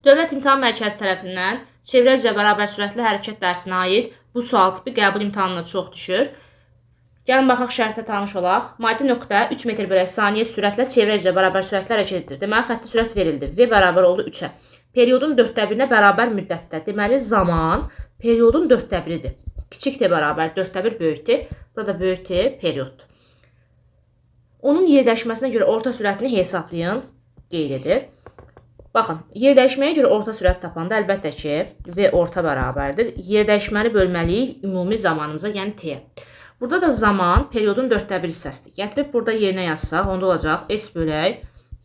Dövlət İmtahan Mərkəzi tərəfindən çevrə üzrə bərabər sürətli hərəkət dərsinə aid bu sual tipi qəbul imtahanına çox düşür. Gəlin baxaq şərtə tanış olaq. Maddi nöqtə 3 metr bölək saniyə sürətlə çevrə üzrə bərabər sürətlə hərəkət edir. Deməli, xətti sürət verildi. V bərabər oldu 3-ə. Periodun 1/4-nə bərabər müddətdə. Deməli, zaman periodun 1/4-idir. Kiçik T bərabər 1/4 böyük T. Burada böyük T perioddur. Onun yerdəyişməsinə görə orta sürətini hesablayın. Qeyd edir. Baxın, yerdəyişməyə görə orta sürət tapanda əlbəttə ki, V orta bərabərdir. Yerdəyişməni bölməliyik ümumi zamanımıza, yəni T-yə. Burada da zaman periodun 1/4 hissəsidir. Gətirib burada yerinə yazsaq, onda olacaq S bölək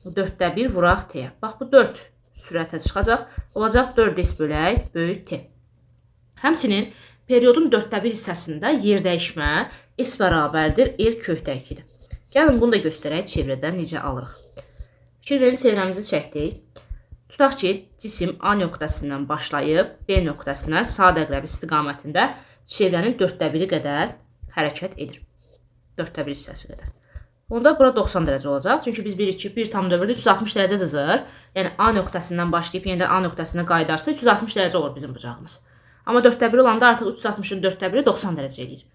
1/4 vuraq T-yə. Bax, bu 4 sürətə çıxacaq. Olacaq 4S bölək böyük T. Həmçinin periodun 1/4 hissəsində yerdəyişmə S bərabərdir R kökdə 2-dir. Gəlin bunu da göstərək çevrədən necə alırıq. Fikir verin, çevrəmizi çəkdik. Tutaq ki, cisim A nöqtəsindən başlayıb B nöqtəsinə saat əqrəbi istiqamətində çevrənin 1/4 qədər hərəkət edir. 1/4 hissəsi qədər. Onda bura 90 dərəcə olacaq. Çünki biz 1 tam dövrdə 360 dərəcə cızır. Yəni A nöqtəsindən başlayıb yenidən A nöqtəsinə qayıdarsa 360 dərəcə olur bizim bucağımız. Amma 1/4 olanda artıq 360-ın 4/1 90 dərəcə edir.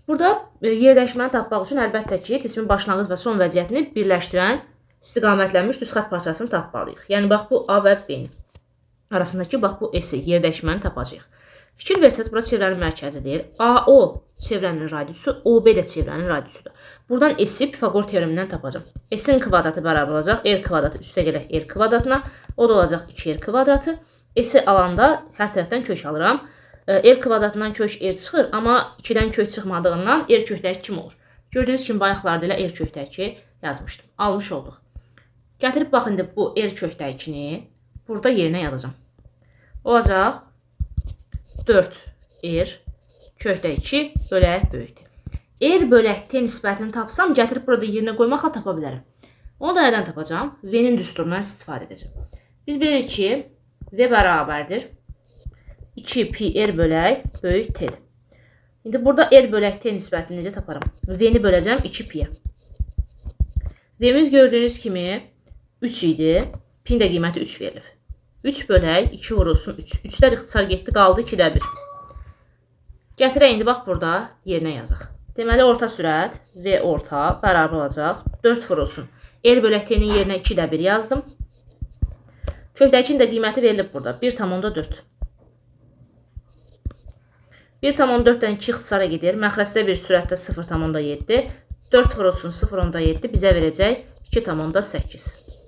Burada yerdəyişməni tapmaq üçün əlbəttə ki, cismin başlanğıc və son vəziyyətini birləşdirən istiqamətlənmiş düz xətt parçasını tapmalıyıq. Yəni, bax, bu A və B-nin arasındakı, bax, bu S-i, yerdəyişməni tapacağıq. Fikir versəz, bura çevrənin mərkəzidir. AO çevrənin radiusu, OB də çevrənin radiusudur. Buradan S-i Pifaqor teoremindən tapacağım. S-in kvadratı bərabər olacaq R kvadratı üstə gələk R kvadratına. O da olacaq 2R kvadratı. S-i alanda hər tərəfdən kök alıram. R kvadratından kök R çıxır, amma 2-dən kök çıxmadığından R kökdəki kim olur? Gördüyünüz kimi, bayaqlarda ilə R kökdəki yazmışdım. Almış olduq. Gətirib baxın, bu R kökdəkini burada yerinə yazacağım. Olacaq 4R kökdə 2 bölək böyükdür. R bölək T nisbətini tapsam, gətirib burada yerinə qoymaqla tapa bilərəm. Onu da nədən tapacağım? V-nin düsturundan istifadə edəcəm. Biz bilirik ki, V bərabərdir 2 pi R bölək böyük T-dir. İndi burada R bölək T nisbətini necə taparım? V-ni böləcəm 2 pi-yə. V-miz gördüyünüz kimi 3 idi. Pin də qiyməti 3 verilir. 3 bölək 2 vurulsun 3. 3-lər ixtisar getdi, qaldı 2-də 1. Gətirək, indi bax burada yerinə yazaq. Deməli, orta sürət V orta bərabər olacaq 4 vurulsun. R bölək T-nin yerinə 2-də 1 yazdım. Kökdəkinin də qiyməti verilib burada. 1,4. 1,4-dən 2 ixtisara gedir. Məxrəsdə bir sürətdə 0,7. 4 vurulsun 0,7 bizə verəcək 2,8.